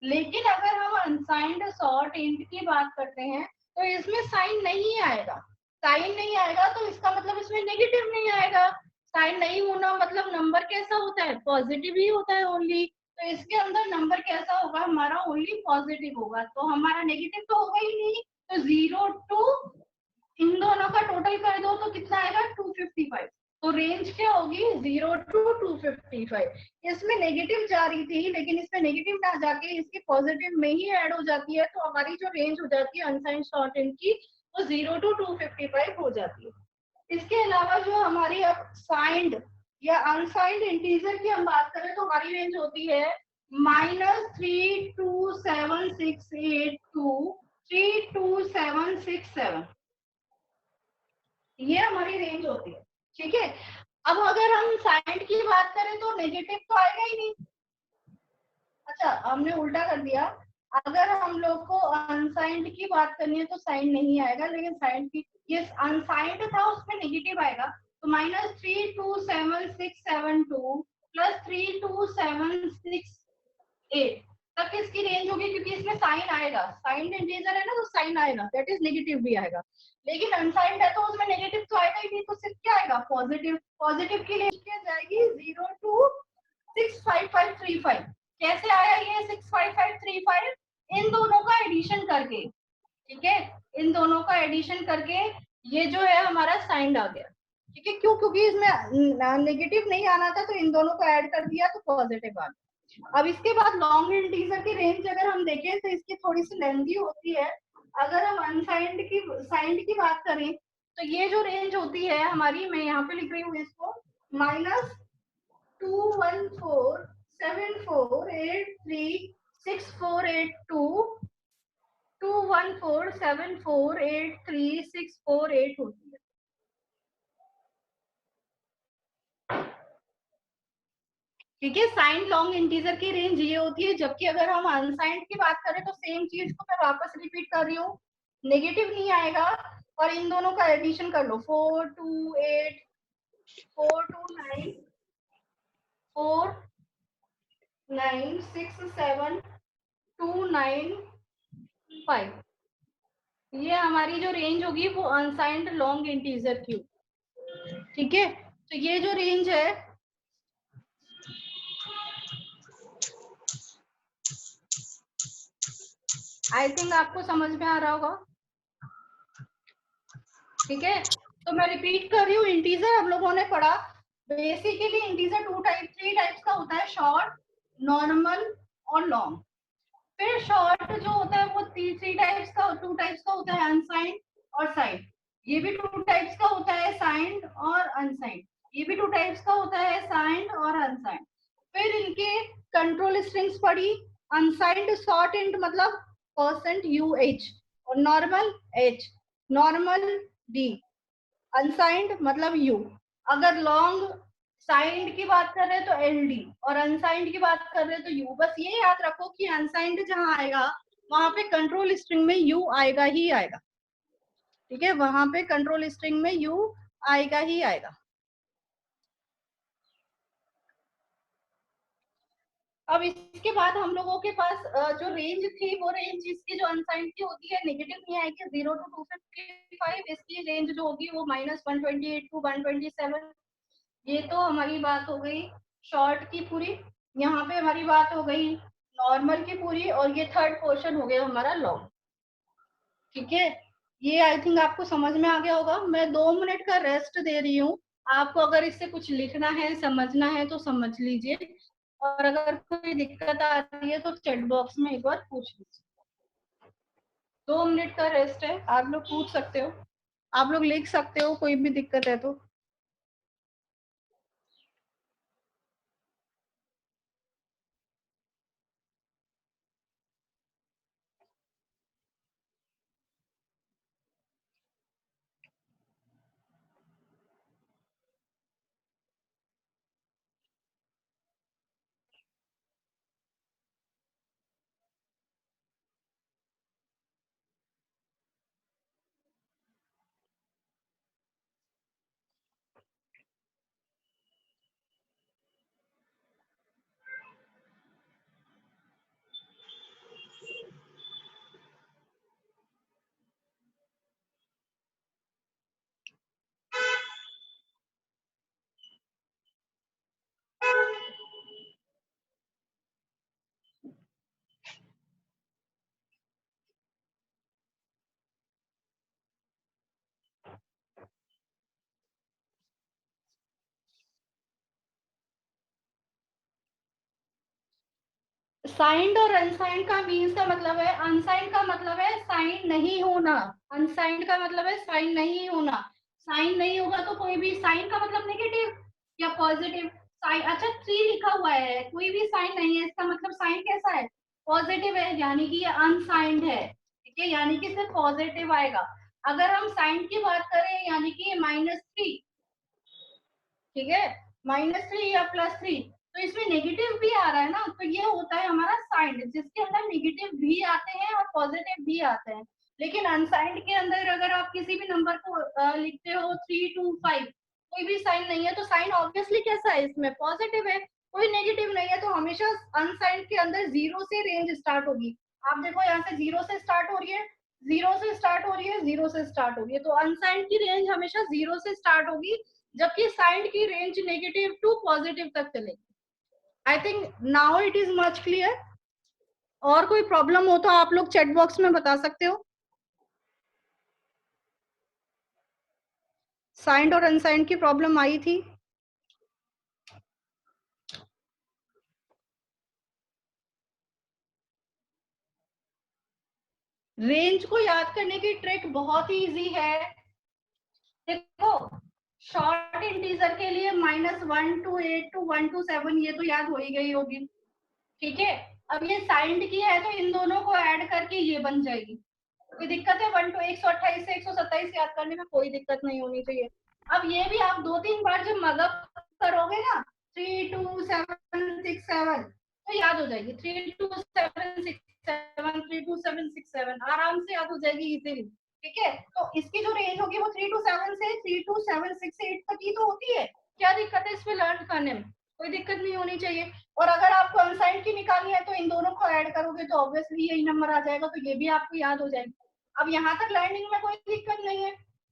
लेकिन अगर हम अनसाइंड शॉर्ट इंट की बात करते हैं तो इसमें साइन नहीं आएगा। साइन नहीं आएगा तो इसका मतलब इसमें नेगेटिव नहीं आएगा। साइन नहीं होना मतलब नंबर कैसा होता है, पॉजिटिव ही होता है ओनली। तो इसके अंदर नंबर कैसा होगा हमारा, ओनली पॉजिटिव होगा, तो हमारा नेगेटिव तो होगा ही नहीं। तो 0 टू इन दोनों का टोटल कर दो तो कितना आएगा 255। तो रेंज क्या होगी 0 to 255। इसमें नेगेटिव जा रही थी लेकिन इसमें नेगेटिव ना जाके इसके पॉजिटिव में ही ऐड हो जाती है, तो हमारी जो रेंज हो जाती है अनसाइंड शॉर्ट इंट की वो 0 to 255 हो जाती है। इसके अलावा जो हमारी अब साइंड या अनसाइंड इंटीजर की हम बात करें तो हमारी रेंज होती है -32768 32767। ये हमारी रेंज होती है। ठीक है, अब अगर हम साइंड की बात करें तो नेगेटिव तो आएगा ही नहीं। अच्छा, हमने उल्टा कर दिया। अगर हम लोग को अनसाइंड की बात करनी है तो साइन नहीं आएगा, लेकिन साइंड की ये अनसाइंड था उसमें नेगेटिव आएगा। तो -32767 +32768 तक इसकी रेंज होगी, क्योंकि इसमें साइन आएगा। साइन इंटीजर है ना तो साइन आएगा, दैट इज नेगेटिव भी आएगा। लेकिन अनसाइंड है तो उसमें नेगेटिव तो आएगा ही नहीं, तो सिर्फ क्या आएगा पॉजिटिव। पॉजिटिव की रेंज क्या जाएगी 0 to 65535। कैसे आया ये 65535, इन दोनों का एडिशन करके। ठीक है, इन दोनों का एडिशन करके ये जो है हमारा साइंड आ गया। ठीक है, क्यों, क्योंकि इसमें नेगेटिव नहीं आना था तो इन दोनों को ऐड कर दिया तो पॉजिटिव आ गया। अब इसके बाद लॉन्ग इंटीजर की रेंज अगर हम देखें तो इसकी थोड़ी सी लेंथी होती है। अगर हम अनसाइंड की साइंड की बात करें तो ये जो रेंज होती है हमारी, मैं यहाँ पे लिख रही हूँ इसको, -21474836482 21474836482 होती है। ठीक है, साइन लॉन्ग इंटीजर की रेंज ये होती है। जबकि अगर हम अनसाइंड की बात करें तो सेम चीज को मैं वापस रिपीट कर रही हूँ, नेगेटिव नहीं आएगा। और इन दोनों का एडिशन कर लो, 428 429 4967295, ये हमारी जो रेंज होगी वो अनसाइंड लॉन्ग इंटीजर की। ठीक है, तो ये जो रेंज है आई थिंक आपको समझ में आ रहा होगा। ठीक है, तो मैं रिपीट कर रही हूँ, इंटीजर हम लोगों ने पढ़ा। बेसिकली इंटीजर थ्री टाइप्स का होता है, शॉर्ट, नॉर्मल और लॉन्ग। फिर शॉर्ट जो होता है वो थ्री टाइप्स का, टू टाइप्स का होता है, अनसाइंड और साइंड। ये भी टू टाइप्स का होता है, साइंड और अनसाइंड। ये भी टू टाइप्स का होता है, साइंड और अनसाइंड। फिर इनके कंट्रोल स्ट्रिंग्स पढ़ी। अनसाइंड शॉर्ट इंट मतलब %UH और normal H, normal D, unsigned मतलब U। अगर लॉन्ग साइंड की बात कर रहे हैं तो LD और अनसाइंड की बात कर रहे हैं तो U। बस ये याद रखो कि अनसाइंड जहां आएगा वहां पे कंट्रोल स्ट्रिंग में U आएगा ही आएगा। ठीक है, वहां पे कंट्रोल स्ट्रिंग में U आएगा ही आएगा। अब इसके बाद हम लोगों के पास जो रेंज थी वो रेंज इसकी जो अनसाइंड की होती है नेगेटिव नहीं आएगी, 0 to 255। इसकी रेंज जो होगी वो -128 to 127। ये तो हमारी बात हो गई शॉर्ट की पूरी। यहाँ पे हमारी बात हो गई नॉर्मल की पूरी, और ये थर्ड पोर्शन हो गया हमारा लॉन्ग। ठीक है, ये आई थिंक आपको समझ में आ गया होगा। मैं 2 मिनट का रेस्ट दे रही हूँ। आपको अगर इससे कुछ लिखना है, समझना है तो समझ लीजिए, और अगर कोई दिक्कत आ रही है तो चैट बॉक्स में एक बार पूछ लीजिए। 2 मिनट का रेस्ट है, आप लोग पूछ सकते हो, आप लोग लिख सकते हो, कोई भी दिक्कत है तो। साइंड और अनसाइंड का मीन्स का मतलब है, अनसाइंड का मतलब है साइन नहीं होना, अनसाइंड का मतलब है साइन नहीं होना। साइन नहीं होगा तो कोई भी, साइन का मतलब नेगेटिव या पॉजिटिव। साइन, अच्छा 3 लिखा हुआ है, कोई भी साइन नहीं है, इसका मतलब साइन कैसा है, पॉजिटिव है, यानी कि ये अनसाइंड है। ठीक है, यानी कि सिर्फ पॉजिटिव आएगा। अगर हम साइन की बात करें, यानी कि -3, ठीक है, -3 या +3, तो इसमें नेगेटिव भी आ रहा है ना, तो ये होता है हमारा साइंड, जिसके अंदर नेगेटिव भी आते हैं और पॉजिटिव भी आते हैं। लेकिन अनसाइंड के अंदर अगर आप किसी भी नंबर को लिखते हो 3 2 5, कोई भी साइन नहीं है, तो साइन ऑब्वियसली कैसा है, इसमें पॉजिटिव है, कोई नेगेटिव नहीं है, तो हमेशा अनसाइंड के अंदर 0 से रेंज स्टार्ट होगी। आप देखो यहाँ से 0 से स्टार्ट हो रही है, 0 से स्टार्ट हो रही है, 0 से स्टार्ट हो रही है, तो अनसाइंड की रेंज हमेशा 0 से स्टार्ट होगी, जबकि साइंड की रेंज नेगेटिव टू पॉजिटिव तक चलेगी। I think now it is much clear. और कोई प्रॉब्लम हो तो आप लोग चैट बॉक्स में बता सकते हो। साइंड और अनसाइंड की प्रॉब्लम आई थी। रेंज को याद करने की ट्रिक बहुत ही इजी है। देखो, शॉर्ट इंटीजर के लिए -1 to 8 to 1 to 7 ये तो याद हो ही गई होगी। ठीक है, अब ये साइंड की है तो इन दोनों को ऐड करके ये बन जाएगी। कोई दिक्कत है? 1 to 128 से 127 याद करने में कोई दिक्कत नहीं होनी चाहिए। अब ये भी आप 2-3 बार जब मगअप करोगे ना, 32767 तो याद हो जाएगी। 32767 32767 आराम से याद हो जाएगी इजीली। ठीक है, तो इसकी जो रेंज होगी वो 327 से 32768 तक ही तो होती है। क्या दिक्कत है इसमें लर्न करने में? कोई दिक्कत नहीं होनी चाहिए। और अगर आपको अनसाइंड की निकालनी है तो इन दोनों को ऐड करोगे तो ऑब्वियसली यही नंबर आ जाएगा, तो ये भी आपको याद हो जाएगी। अब यहाँ तक लर्निंग में कोई दिक्कत नहीं है।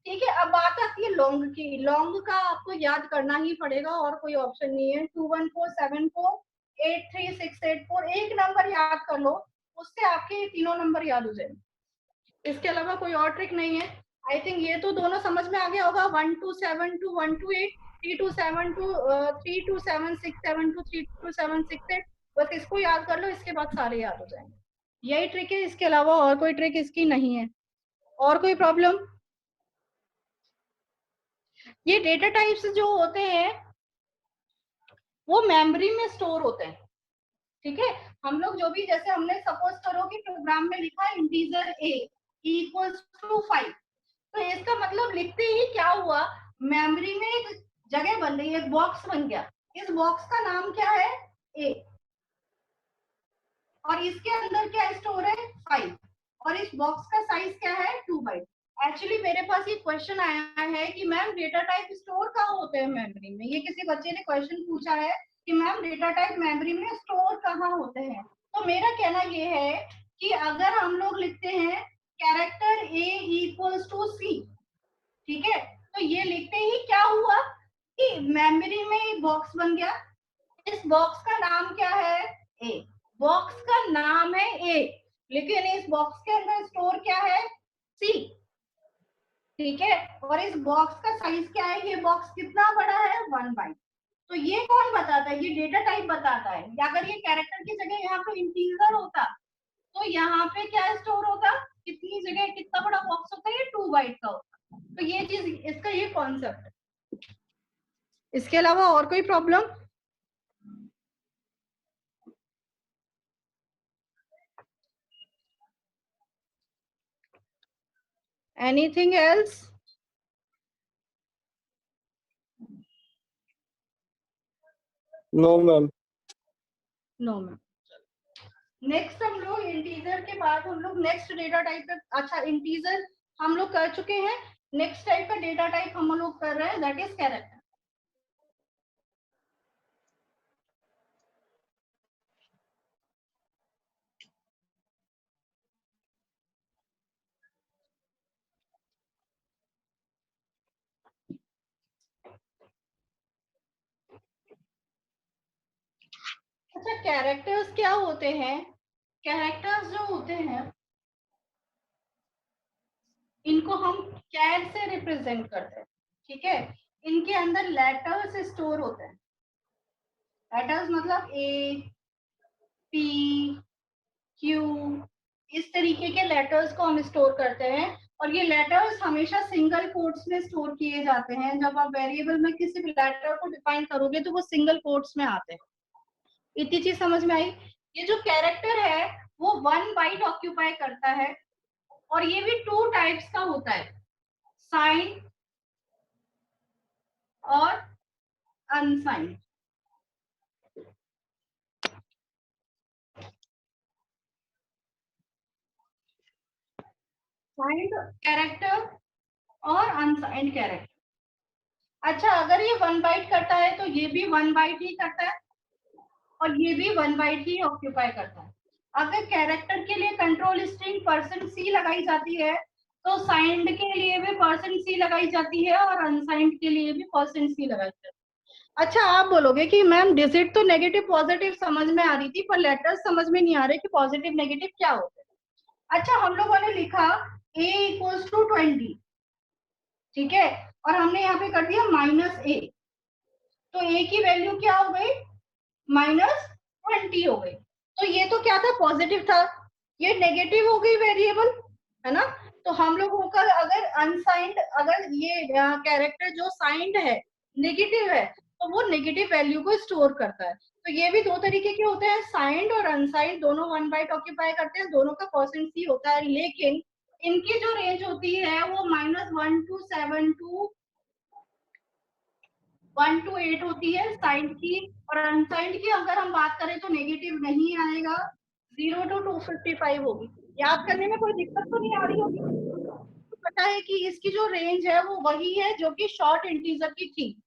ठीक है, अब बात आती है लॉन्ग की। लॉन्ग का आपको याद करना ही पड़ेगा और कोई ऑप्शन नहीं है। 2147483684 एक नंबर याद कर लो, उससे आपके तीनों नंबर याद हो जाएंगे। इसके अलावा कोई और ट्रिक नहीं है। आई थिंक ये तो दोनों समझ में आ गया होगा। 127 to 128, 327 to 32767 to 32768, बस इसको याद कर लो, इसके बाद सारे याद हो जाएंगे। यही ट्रिक है, इसके अलावा और कोई ट्रिक इसकी नहीं है। और कोई प्रॉब्लम? ये डेटा टाइप्स जो होते हैं वो मेमोरी में स्टोर होते हैं। ठीक है, हम लोग जो भी, जैसे हमने सपोज करो कि प्रोग्राम में लिखा इंटीजर a इक्वल्स टू 5, तो इसका मतलब लिखते ही क्या हुआ, मेमोरी में एक जगह बन गई, एक बॉक्स बन गया। इस बॉक्स का नाम क्या है, a, और इसके अंदर क्या स्टोर है, 5, और इस बॉक्स का साइज क्या है, 2 बाइट। एक्चुअली मेरे पास ये क्वेश्चन आया है कि मैम डेटा टाइप स्टोर कहाँ होते हैं मेमोरी में। ये किसी बच्चे ने क्वेश्चन पूछा है कि मैम डेटा टाइप मेमोरी में स्टोर कहाँ होते हैं। तो मेरा कहना ये है कि अगर हम लोग लिखते हैं character a equals to c, ठीक है, तो ये लिखते ही क्या हुआ कि मेमोरी में एक बॉक्स बन गया। इस बॉक्स का नाम क्या है, ए। बॉक्स का नाम है ए, लेकिन इस बॉक्स के अंदर स्टोर क्या है, सी। ठीक है, और इस बॉक्स का साइज क्या है, ये बॉक्स कितना बड़ा है, 1 बाइट। तो ये कौन बताता है, ये डेटा टाइप बताता है। या अगर ये कैरेक्टर की जगह यहाँ पे इंटीजर होता तो यहाँ पे क्या स्टोर होता, कितनी जगह कितना बड़ा बॉक्स होता है, ये 2 बाइट का होता। तो ये चीज, इसका ये कॉन्सेप्ट है। इसके अलावा और कोई problem? Anything else? No ma'am. No ma'am. Next हम लोग इंटीजर के बाद हम लोग नेक्स्ट डेटा टाइप पे, अच्छा इंटीजर हम लोग कर चुके हैं, नेक्स्ट टाइप का डेटा टाइप हम लोग कर रहे हैं, दैट इज कैरेक्टर। अच्छा, कैरेक्टर्स क्या होते हैं? कैरेक्टर्स जो होते हैं इनको हम कैर से रिप्रेजेंट करते हैं। ठीक है, इनके अंदर लेटर्स स्टोर होते हैं। लेटर्स मतलब ए, P, Q, इस तरीके के लेटर्स को हम स्टोर करते हैं और ये लेटर्स हमेशा सिंगल कोट्स में स्टोर किए जाते हैं। जब आप वेरिएबल में किसी भी लेटर को डिफाइन करोगे तो वो सिंगल कोट्स में आते हैं। इतनी चीज समझ में आई। ये जो कैरेक्टर है वो 1 बाइट ऑक्यूपाई करता है और ये भी 2 टाइप्स का होता है, साइन और अनसाइंड। साइंड कैरेक्टर और अनसाइंड कैरेक्टर। अच्छा, अगर ये 1 बाइट करता है तो ये भी 1 बाइट ही करता है और ये भी 1 बाइट ही ऑक्यूपाई करता है। अगर कैरेक्टर के लिए कंट्रोल स्ट्रिंग %C लगाई जाती है तो साइंड के लिए भी %C लगाई जाती है और अनसाइंड के लिए भी %C लगाई जाती है। अच्छा, आप बोलोगे कि मैम डिजिट तो नेगेटिव पॉजिटिव समझ में आ रही थी पर लेटर्स समझ में नहीं आ रहे कि पॉजिटिव नेगेटिव क्या होते हैं। अच्छा, हम लोगों ने लिखा a = 20, ठीक है, और हमने यहाँ पे कर दिया -a, तो a की वैल्यू क्या हो गई, -20 हो गई। तो ये तो क्या था, पॉजिटिव था, ये नेगेटिव हो गई वेरिएबल, है ना। तो हम लोगों का अगर अनसाइंड, अगर ये कैरेक्टर जो साइंड है नेगेटिव है तो वो नेगेटिव वैल्यू को स्टोर करता है। तो ये भी 2 तरीके के होते हैं, साइंड और अनसाइंड, दोनों 1 बाइट ऑक्यूपाई करते हैं, दोनों का %C होता है, लेकिन इनकी जो रेंज होती है वो -1 to 7 to 1 to 8 होती है साइंड की, और अनसाइंड की अगर हम बात करें तो नेगेटिव नहीं आएगा, 0 to 255 होगी। याद करने में कोई दिक्कत तो नहीं आ रही होगी। तो पता है कि इसकी जो रेंज है वो वही है जो कि शॉर्ट इंटीजर की थी,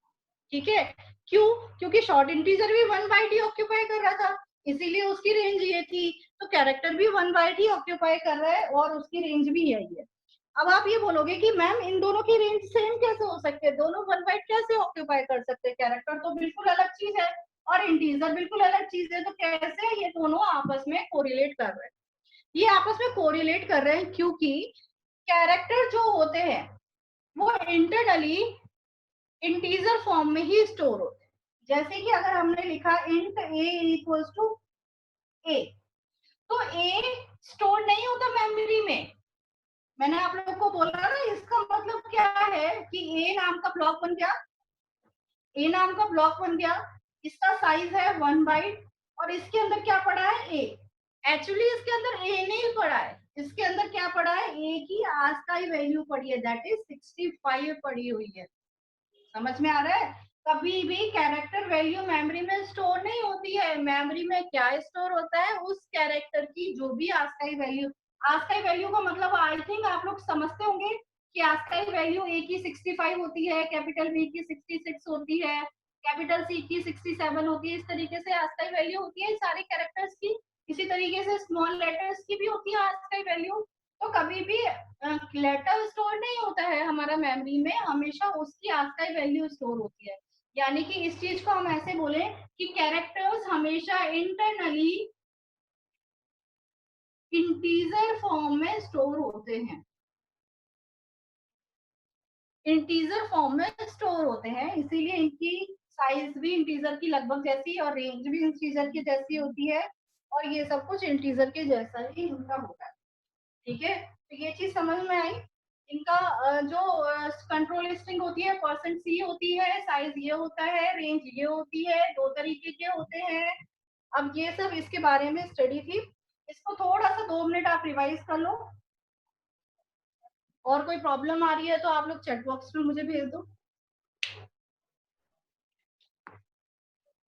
ठीक है। क्यों? क्योंकि शॉर्ट इंटीजर भी 1 बाइट ही ऑक्यूपाई कर रहा था, इसीलिए उसकी रेंज ये थी। तो कैरेक्टर भी 1 बाइट ही ऑक्यूपाई कर रहा है और उसकी रेंज भी यही है। अब आप ये बोलोगे कि मैम इन दोनों की रेंज सेम कैसे हो सकते हैं, दोनों 1 बाइट कैसे ऑक्यूपाई कर सकते हैं, कैरेक्टर तो बिल्कुल अलग चीज है और इंटीजर बिल्कुल अलग चीज है, तो कैसे ये दोनों आपस में कोरिलेट कर रहे हैं। ये आपस में कोरिलेट कर रहे हैं क्योंकि कैरेक्टर जो होते हैं वो इंटरनली इंटीजर फॉर्म में ही स्टोर होते हैं। जैसे कि अगर हमने लिखा int a = a, तो a स्टोर नहीं होता मेमोरी में। मैंने आप लोगों को बोला ना, इसका मतलब क्या है कि a नाम का ब्लॉक बन गया, a नाम का ब्लॉक बन गया, इसका साइज है 1 बाइट और इसके अंदर क्या पड़ा है, a। एक्चुअली इसके अंदर a नहीं पड़ा है, इसके अंदर क्या पड़ा है, a की ASCII वैल्यू पड़ी है, दैट इज 65 पड़ी हुई है। समझ में आ रहा है। कभी भी कैरेक्टर वैल्यू मेमोरी में स्टोर नहीं होती है, मेमोरी में क्या स्टोर होता है, उस कैरेक्टर की जो भी ASCII वैल्यू, ASCII वैल्यू का मतलब आई थिंक आप लोग समझते होंगे कि ASCII वैल्यू A की 65 होती है, कैपिटल B की 66 होती है, कैपिटल C की 67 होती है, इस तरीके से ASCII वैल्यू होती है सारे कैरेक्टर्स की। इसी तरीके से स्मॉल लेटर्स की भी होती है ASCII वैल्यू। तो कभी भी लेटर स्टोर नहीं होता है हमारा मेमोरी में, हमेशा उसकी ASCII वैल्यू स्टोर होती है। यानी कि इस चीज को हम ऐसे बोले कि कैरेक्टर्स हमेशा इंटरनली इंटीजर फॉर्म में स्टोर होते हैं, इंटीजर फॉर्म में स्टोर होते हैं, इसीलिए इनकी साइज भी इंटीजर की लगभग जैसी और रेंज भी इंटीजर की जैसी होती है और ये सब कुछ इंटीजर के जैसा ही इनका होता है, ठीक है। तो ये चीज समझ में आई। इनका जो कंट्रोल स्ट्रिंग होती है %C होती है, साइज ये होता है, रेंज ये होती है, 2 तरीके के होते हैं। अब ये सब इसके बारे में स्टडी थी, इसको थोड़ा सा 2 मिनट आप रिवाइज कर लो, और कोई प्रॉब्लम आ रही है तो आप लोग चैट बॉक्स में मुझे भेज दो।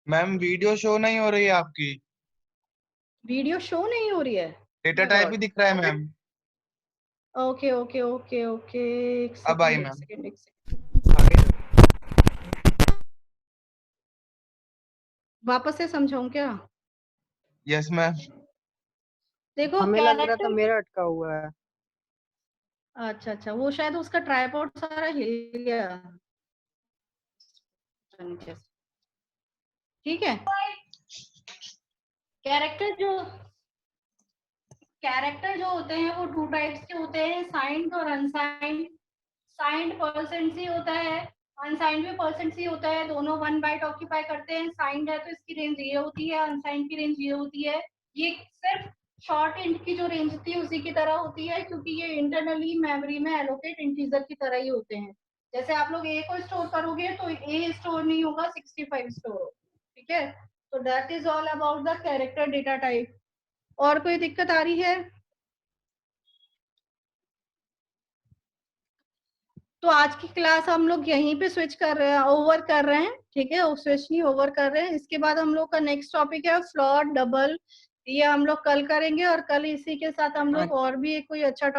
मैम वीडियो शो नहीं हो रही है आपकी, वीडियो शो नहीं हो रही है, डेटा टाइप ही दिख रहा है ma'am. Okay okay okay okay, एक अब आई सेकंड एक मैम। सेकंड एक सेकंड, वापस से समझाऊं क्या? Yes ma'am. देखो हमें लग रहा था कैरेक्टर, मेरा अटका हुआ है। अच्छा अच्छा, वो शायद उसका ट्राइपॉड सारा हिल गया नीचे से, ठीक है। कैरेक्टर जो होते हैं वो 2 टाइप्स के होते हैं, साइंड और अनसाइंड। साइंड %C होता है, अनसाइंड भी %C होता है, दोनों 1 बाइट ऑक्यूपाई करते हैं। साइंड है तो इसकी रेंज ये होती है, अनसाइंड की रेंज ये होती है। ये सिर्फ शॉर्ट इंट की जो रेंज थी उसी की तरह होती है, क्योंकि ये इंटरनली मेमोरी में एलोकेट इंटीजर की तरह ही होते हैं। जैसे आप लोग ए को स्टोर करोगे तो ए स्टोर नहीं होगा, 65 स्टोर होगा, ठीक है। तो that is all about the character data type. और कोई दिक्कत आ रही है? तो आज की क्लास हम लोग यहीं पे स्विच कर रहे हैं, ओवर कर रहे हैं, ठीक है, स्विच नहीं ओवर कर रहे हैं। इसके बाद हम लोग का नेक्स्ट टॉपिक है फ्लोट डबल, ये हम लोग कल करेंगे, और कल इसी के साथ हम लोग और भी कोई अच्छा